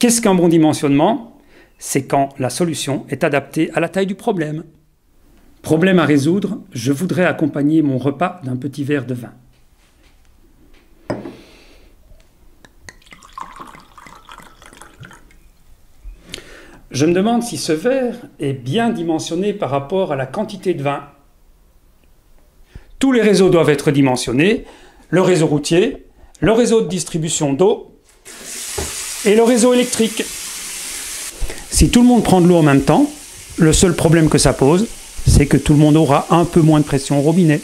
Qu'est-ce qu'un bon dimensionnement? C'est quand la solution est adaptée à la taille du problème. Problème à résoudre, je voudrais accompagner mon repas d'un petit verre de vin. Je me demande si ce verre est bien dimensionné par rapport à la quantité de vin. Tous les réseaux doivent être dimensionnés, le réseau routier, le réseau de distribution d'eau et le réseau électrique. Si tout le monde prend de l'eau en même temps, le seul problème que ça pose, c'est que tout le monde aura un peu moins de pression au robinet.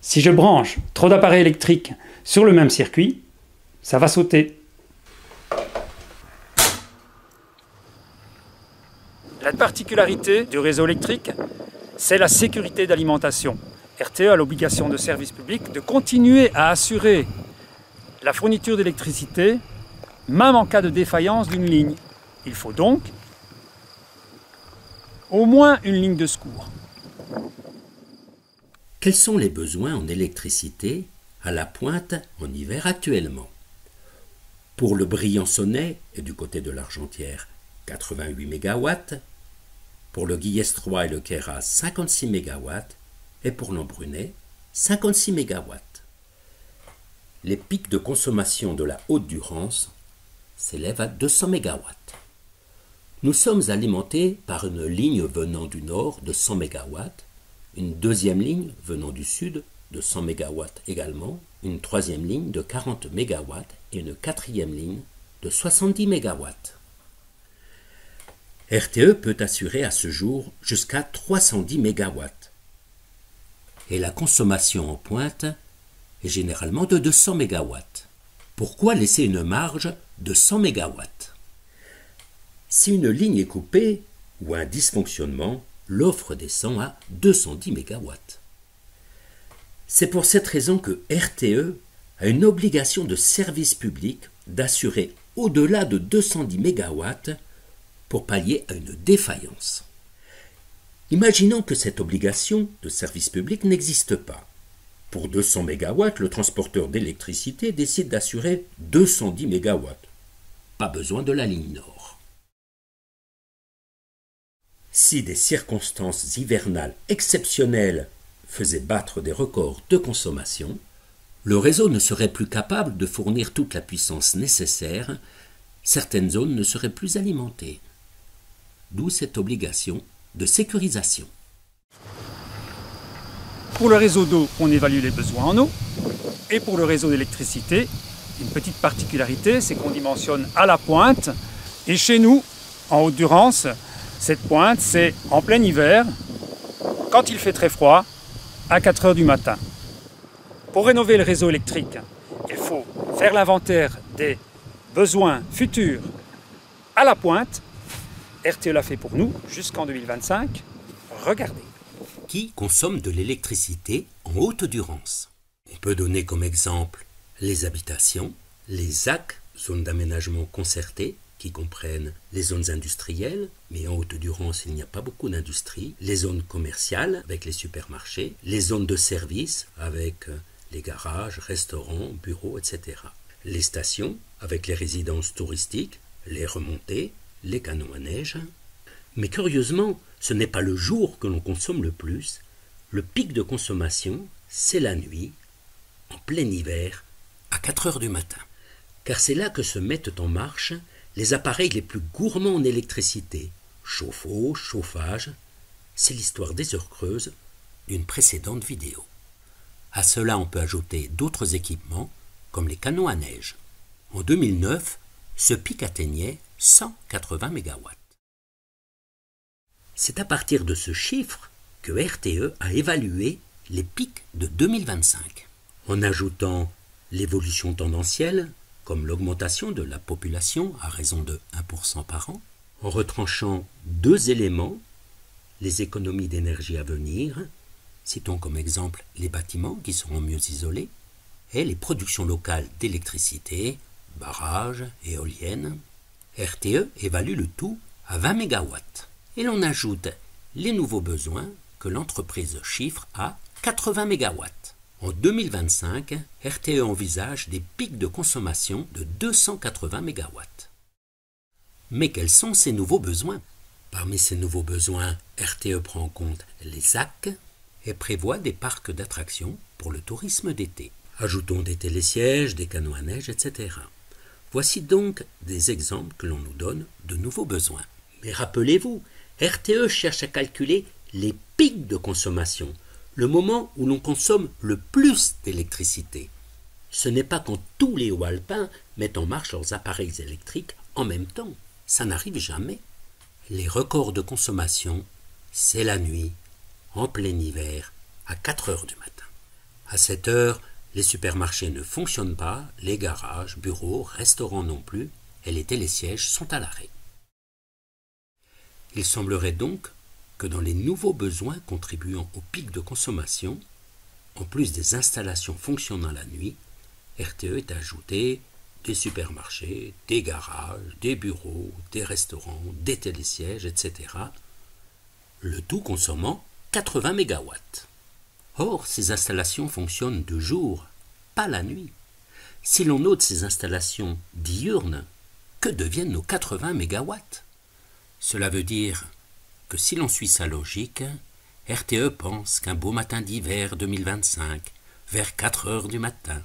Si je branche trop d'appareils électriques sur le même circuit, ça va sauter. La particularité du réseau électrique, c'est la sécurité d'alimentation. RTE a l'obligation de service public de continuer à assurer la fourniture d'électricité, même en cas de défaillance d'une ligne. Il faut donc au moins une ligne de secours. Quels sont les besoins en électricité à la pointe en hiver actuellement? Pour le Briançonnais et du côté de l'Argentière, 88 MW, pour le Guillestrois et le Queyras, 56 MW, et pour l'Embrunais, 56 MW. Les pics de consommation de la Haute-Durance s'élèvent à 200 MW. Nous sommes alimentés par une ligne venant du nord de 100 MW, une deuxième ligne venant du sud de 100 MW également, une troisième ligne de 40 MW et une quatrième ligne de 70 MW. RTE peut assurer à ce jour jusqu'à 310 MW. Et la consommation en pointe est généralement de 200 MW. Pourquoi laisser une marge de 100 MW? Si une ligne est coupée ou un dysfonctionnement, l'offre descend à 210 MW. C'est pour cette raison que RTE a une obligation de service public d'assurer au-delà de 210 MW pour pallier à une défaillance. Imaginons que cette obligation de service public n'existe pas. Pour 200 MW, le transporteur d'électricité décide d'assurer 210 MW. Pas besoin de la ligne nord. Si des circonstances hivernales exceptionnelles faisaient battre des records de consommation, le réseau ne serait plus capable de fournir toute la puissance nécessaire, certaines zones ne seraient plus alimentées. D'où cette obligation de sécurisation. Pour le réseau d'eau, on évalue les besoins en eau. Et pour le réseau d'électricité, une petite particularité, c'est qu'on dimensionne à la pointe. Et chez nous, en Haute-Durance, cette pointe, c'est en plein hiver, quand il fait très froid, à 4 heures du matin. Pour rénover le réseau électrique, il faut faire l'inventaire des besoins futurs à la pointe. RTE l'a fait pour nous jusqu'en 2025. Regardez. Qui consomme de l'électricité en Haute-Durance? On peut donner comme exemple les habitations, les ZAC, zones d'aménagement concertées, qui comprennent les zones industrielles, mais en Haute-Durance il n'y a pas beaucoup d'industrie, les zones commerciales avec les supermarchés, les zones de service avec les garages, restaurants, bureaux, etc. Les stations avec les résidences touristiques, les remontées, les canons à neige. Mais curieusement, ce n'est pas le jour que l'on consomme le plus. Le pic de consommation, c'est la nuit, en plein hiver, à 4 heures du matin. Car c'est là que se mettent en marche les appareils les plus gourmands en électricité. Chauffe-eau, chauffage, c'est l'histoire des heures creuses d'une précédente vidéo. À cela, on peut ajouter d'autres équipements, comme les canons à neige. En 2009, ce pic atteignait 180 MW. C'est à partir de ce chiffre que RTE a évalué les pics de 2025, en ajoutant l'évolution tendancielle, comme l'augmentation de la population à raison de 1% par an, en retranchant deux éléments, les économies d'énergie à venir, citons comme exemple les bâtiments qui seront mieux isolés, et les productions locales d'électricité, barrages, éoliennes. RTE évalue le tout à 20 MW. Et l'on ajoute les nouveaux besoins que l'entreprise chiffre à 80 MW. En 2025, RTE envisage des pics de consommation de 280 MW. Mais quels sont ces nouveaux besoins? Parmi ces nouveaux besoins, RTE prend en compte les ZAC et prévoit des parcs d'attractions pour le tourisme d'été. Ajoutons des télésièges, des canots à neige, etc. Voici donc des exemples que l'on nous donne de nouveaux besoins. Mais rappelez-vous, RTE cherche à calculer les pics de consommation, le moment où l'on consomme le plus d'électricité. Ce n'est pas quand tous les hauts alpins mettent en marche leurs appareils électriques en même temps. Ça n'arrive jamais. Les records de consommation, c'est la nuit, en plein hiver, à 4 heures du matin. À cette heure, les supermarchés ne fonctionnent pas, les garages, bureaux, restaurants non plus, et les télésièges sont à l'arrêt. Il semblerait donc que dans les nouveaux besoins contribuant au pic de consommation, en plus des installations fonctionnant la nuit, RTE est ajouté des supermarchés, des garages, des bureaux, des restaurants, des télésièges, etc. Le tout consommant 80 MW. Or, ces installations fonctionnent de jour, pas la nuit. Si l'on note ces installations diurnes, que deviennent nos 80 MW? Cela veut dire que si l'on suit sa logique, RTE pense qu'un beau matin d'hiver 2025, vers 4 heures du matin,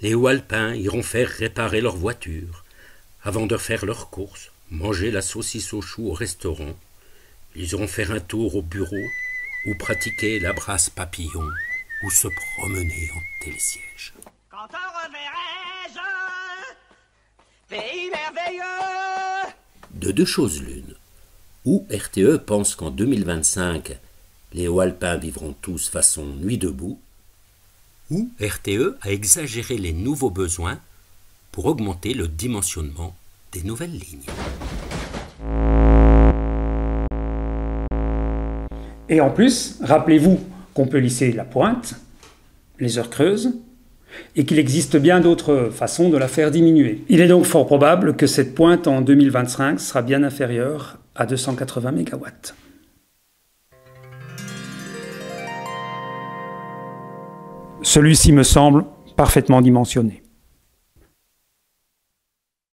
les hauts alpins iront faire réparer leur voiture. Avant de faire leurs courses, manger la saucisse au chou au restaurant, ils iront faire un tour au bureau ou pratiquer la brasse papillon ou se promener en télésiège. Quand on reverrai-je, pays merveilleux. De deux choses l'une. Ou RTE pense qu'en 2025, les hauts alpins vivront tous façon nuit debout, ou RTE a exagéré les nouveaux besoins pour augmenter le dimensionnement des nouvelles lignes. Et en plus, rappelez-vous qu'on peut lisser la pointe, les heures creuses, et qu'il existe bien d'autres façons de la faire diminuer. Il est donc fort probable que cette pointe en 2025 sera bien inférieure à 280 MW. Celui-ci me semble parfaitement dimensionné.